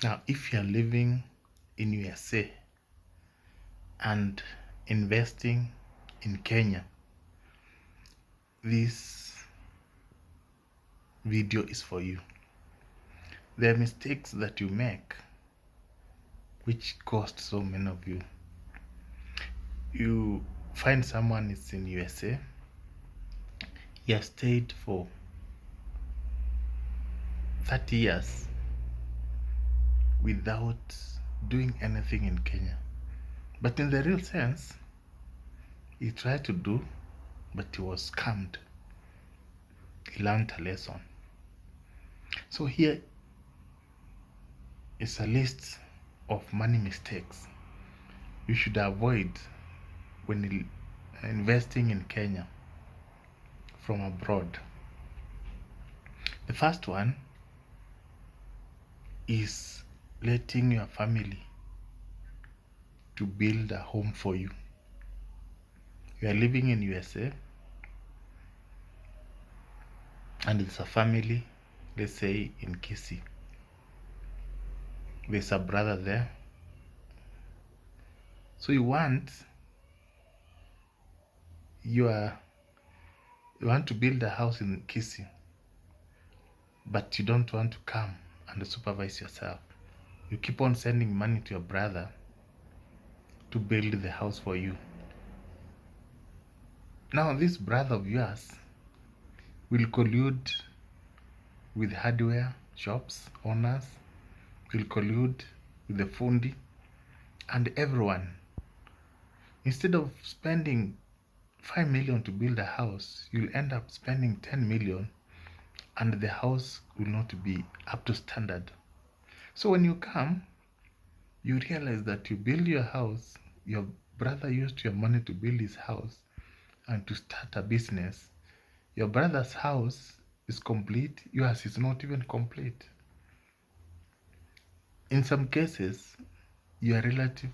Now, if you're living in USA and investing in Kenya, this video is for you. There are mistakes that you make which cost so many of you. You find someone is in USA, he has stayed for 30 years without doing anything in Kenya. But in the real sense, he tried to do, but he was scammed. He learned a lesson. So here is a list of money mistakes you should avoid when investing in Kenya from abroad. The first one is letting your family to build a home for you. You are living in USA and it's a family, let's say in Kisii. There's a brother there. So you want to build a house in Kisii, but you don't want to come and supervise yourself. You keep on sending money to your brother to build the house for you. Now this brother of yours will collude with hardware shops owners, will collude with the fundi and everyone. Instead of spending 5 million to build a house, you'll end up spending 10 million and the house will not be up to standard. So when you come, you realize that you build your house, your brother used your money to build his house and to start a business. Your brother's house is complete, yours is not even complete. In some cases, your relative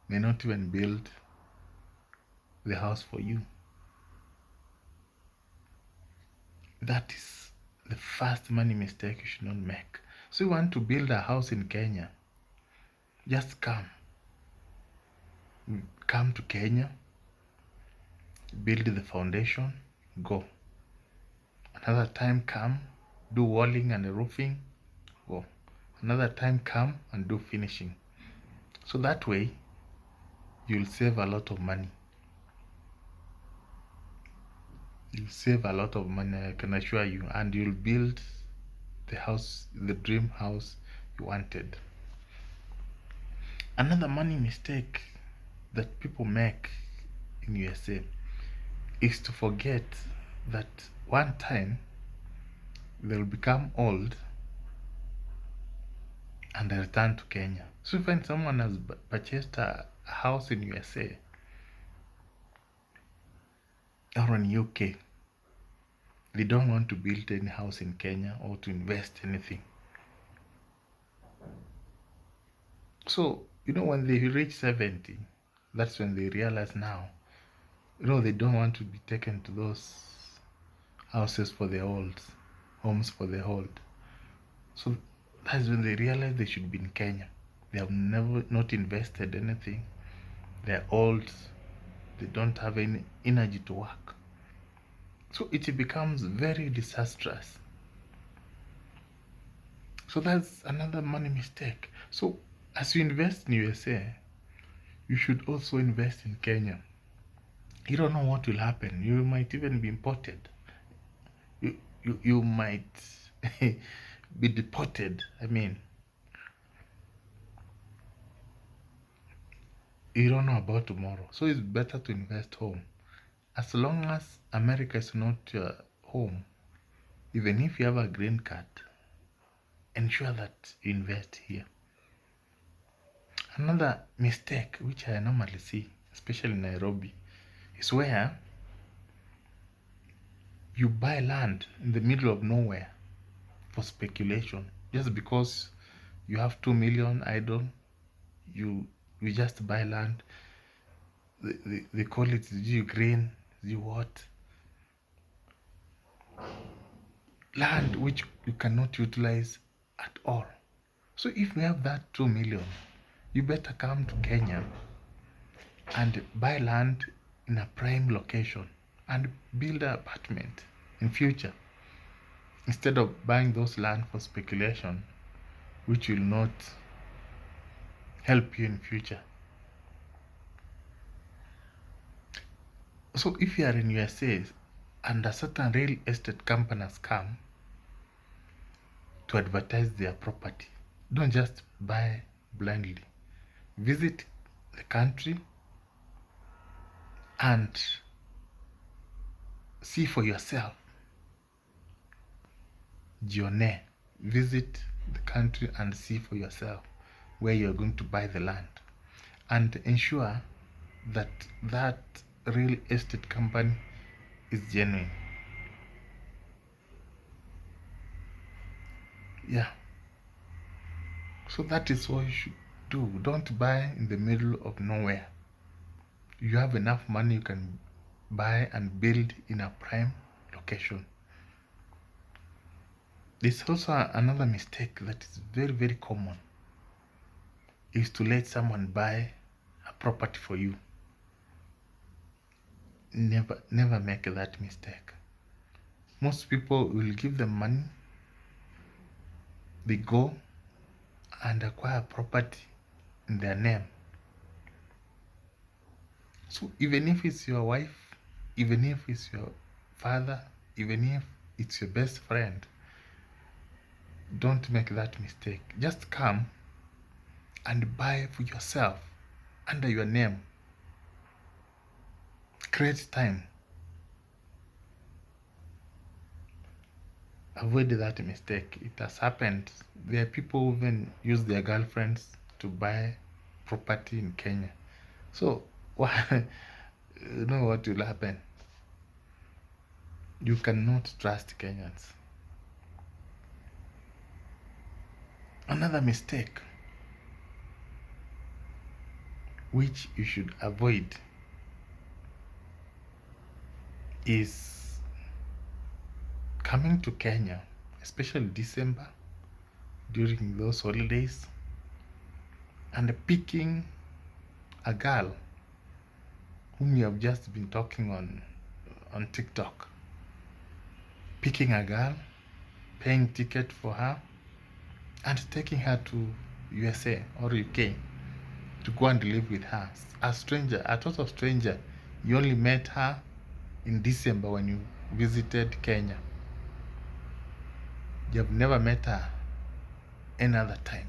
may not even build the house for you. That is the first money mistake you should not make. So you want to build a house in Kenya, just come to Kenya, build the foundation, go. Another time come, do walling and roofing, go. Another time come and do finishing. So that way, you'll save a lot of money. You'll save a lot of money, I can assure you, and you'll build the house, the dream house you wanted. Another money mistake that people make in USA is to forget that one time they'll become old and return to Kenya. So if when someone has purchased a house in USA or in UK, they don't want to build any house in Kenya or to invest anything. So, when they reach 70, that's when they realize now, they don't want to be taken to those houses for the old, homes for the old. So that's when they realize they should be in Kenya. They have not invested anything. They're old. They don't have any energy to work. So it becomes very disastrous. So that's another money mistake. So as you invest in USA, you should also invest in Kenya. You don't know what will happen. You might even be imported. You might be deported. You don't know about tomorrow. So it's better to invest home. As long as America is not your home, even if you have a green card, ensure that you invest here. Another mistake which I normally see, especially in Nairobi, is where you buy land in the middle of nowhere for speculation. Just because you have 2 million idle, you just buy land. They call it green, what? Land which you cannot utilize at all. So if you have that 2 million, you better come to Kenya and buy land in a prime location and build an apartment in future, instead of buying those land for speculation, which will not help you in future. So if you are in USA and a certain real estate companies come to advertise their property, don't just buy blindly. Visit the country and see for yourself. Jione, visit the country and see for yourself where you're going to buy the land, and ensure that that real estate company is genuine. Yeah. So that is what you should do. Don't buy in the middle of nowhere. You have enough money, you can buy and build in a prime location. There's also another mistake that is very, very common, is to let someone buy a property for you. Never make that mistake. Most people will give them money, they go and acquire property in their name. So even if it's your wife, even if it's your father, even if it's your best friend, don't make that mistake. Just come and buy for yourself under your name. Create time. Avoid that mistake. It has happened. There are people who even use their girlfriends to buy property in Kenya. So, you know what will happen? You cannot trust Kenyans. Another mistake which you should avoid is coming to Kenya, especially December, during those holidays, and picking a girl whom you have just been talking on TikTok. Picking a girl, paying ticket for her, and taking her to USA or UK to go and live with her. A stranger, a total stranger. You only met her in December when you visited Kenya. You have never met her any other time.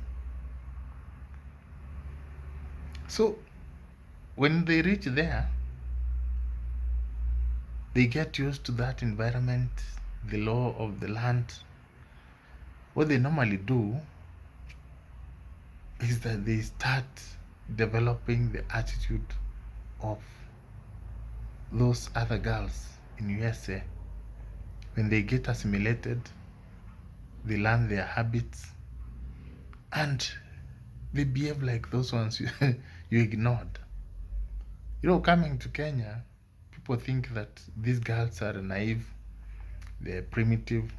So when they reach there, they get used to that environment, the law of the land. What they normally do is that they start developing the attitude of those other girls in USA. When they get assimilated, they learn their habits and they behave like those ones you ignored. Coming to Kenya, people think that these girls are naive, they're primitive,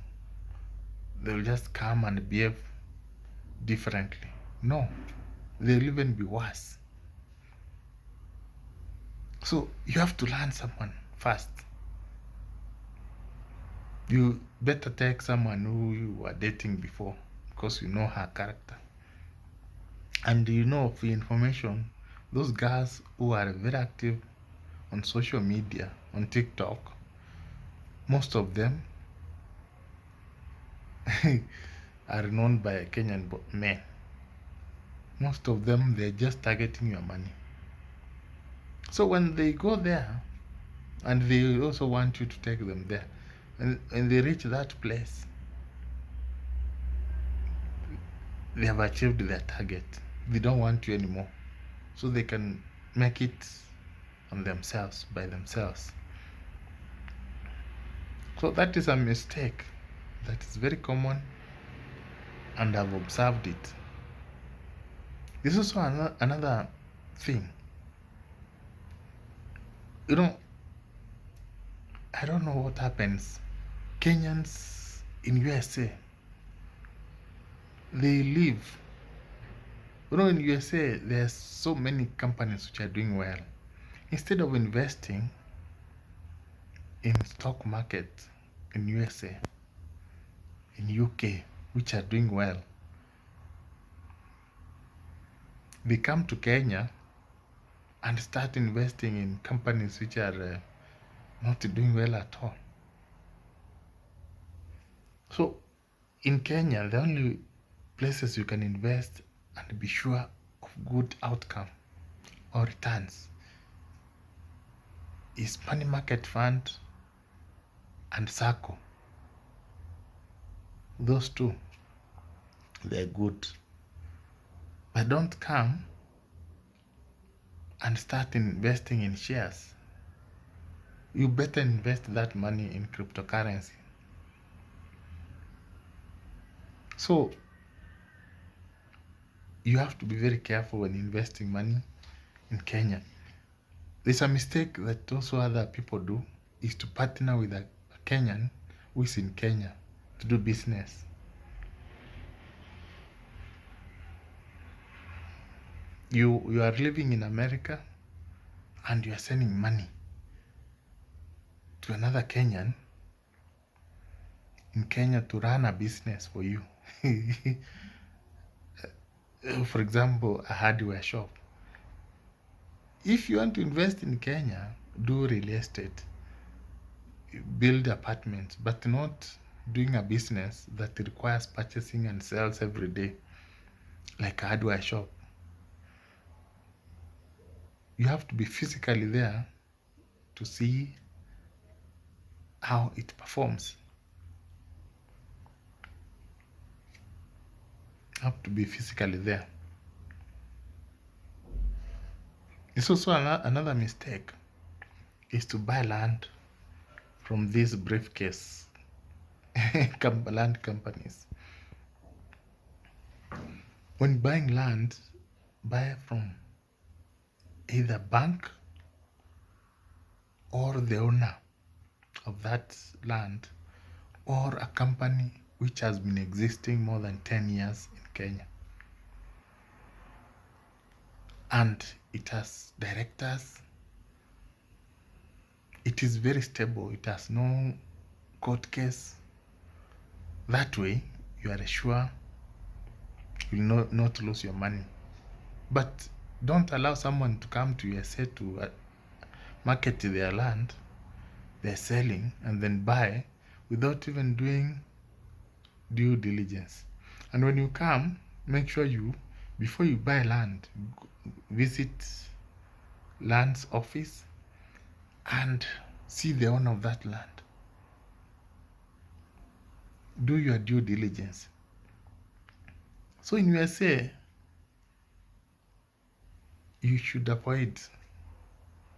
they'll just come and behave differently. No, they'll even be worse. So you have to learn someone first. You better take someone who you were dating before, because you know her character. And for information, those girls who are very active on social media, on TikTok, most of them are known by Kenyan men. Most of them, they're just targeting your money. So when they go there, and they also want you to take them there, and they reach that place, they have achieved their target. They don't want you anymore. So they can make it on themselves, by themselves. So that is a mistake that is very common, and I've observed it. This is also another thing. I don't know what happens. Kenyans in USA, they live In USA, there's so many companies which are doing well. Instead of investing in stock market in USA, in UK, which are doing well, they come to Kenya and start investing in companies which are not doing well at all. So in Kenya, the only places you can invest and be sure of good outcome or returns is money market fund and SACCO. Those two, they're good. But don't come and start investing in shares. You better invest that money in cryptocurrency. So you have to be very careful when investing money in Kenya. There's a mistake that also other people do, is to partner with a Kenyan who is in Kenya to do business. You are living in America and you are sending money to another Kenyan in Kenya to run a business for you. For example, a hardware shop. If you want to invest in Kenya, do real estate, build apartments, but not doing a business that requires purchasing and sales every day, like a hardware shop. You have to be physically there to see how it performs. You have to be physically there. It's also another mistake is to buy land from these briefcase land companies. When buying land, buy from either bank or the owner of that land or a company which has been existing more than 10 years in Kenya. And it has directors. It is very stable. It has no court case. That way, you are sure you will not lose your money. But don't allow someone to come to USA to market their land they're selling and then buy without even doing due diligence. And when you come, make sure before you buy land, visit land's office and see the owner of that land. Do your due diligence. So in USA, you should avoid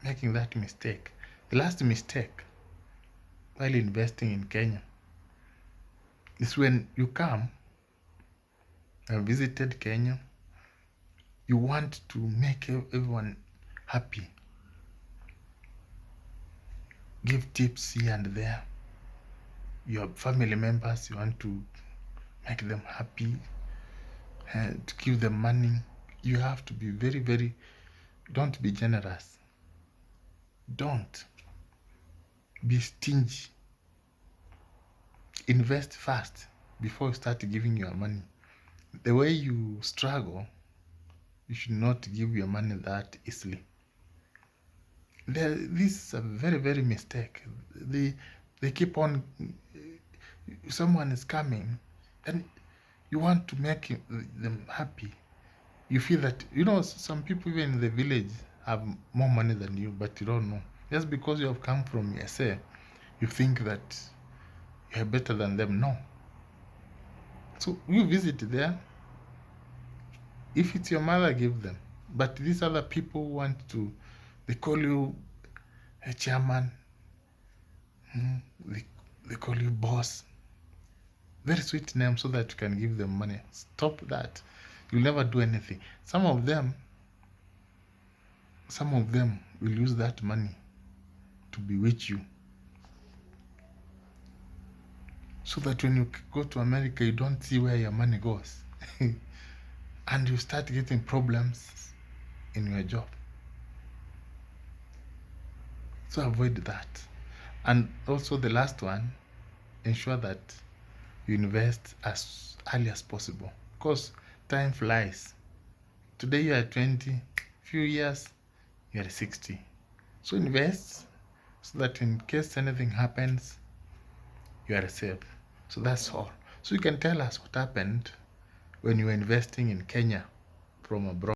making that mistake. The last mistake while investing in Kenya is when you come and visited Kenya, you want to make everyone happy. Give tips here and there. Your family members, you want to make them happy, to give them money. You have to be very, don't be generous. Don't be stingy. Invest fast before you start giving your money. The way you struggle, you should not give your money that easily. This is a very mistake. They keep on, someone is coming and you want to make them happy. You feel that, some people even in the village have more money than you, but you don't know. Just because you have come from USA, you think that you are better than them. No. So you visit there. If it's your mother, give them. But these other people they call you a chairman. They call you boss. Very sweet name so that you can give them money. Stop that. You'll never do anything. Some of them will use that money to bewitch you. So that when you go to America, you don't see where your money goes. and you start getting problems in your job. So avoid that. And also the last one, ensure that you invest as early as possible, because time flies. Today you are 20, few years you are 60. So invest so that in case anything happens, you are safe. So that's all. So you can tell us what happened when you were investing in Kenya from abroad.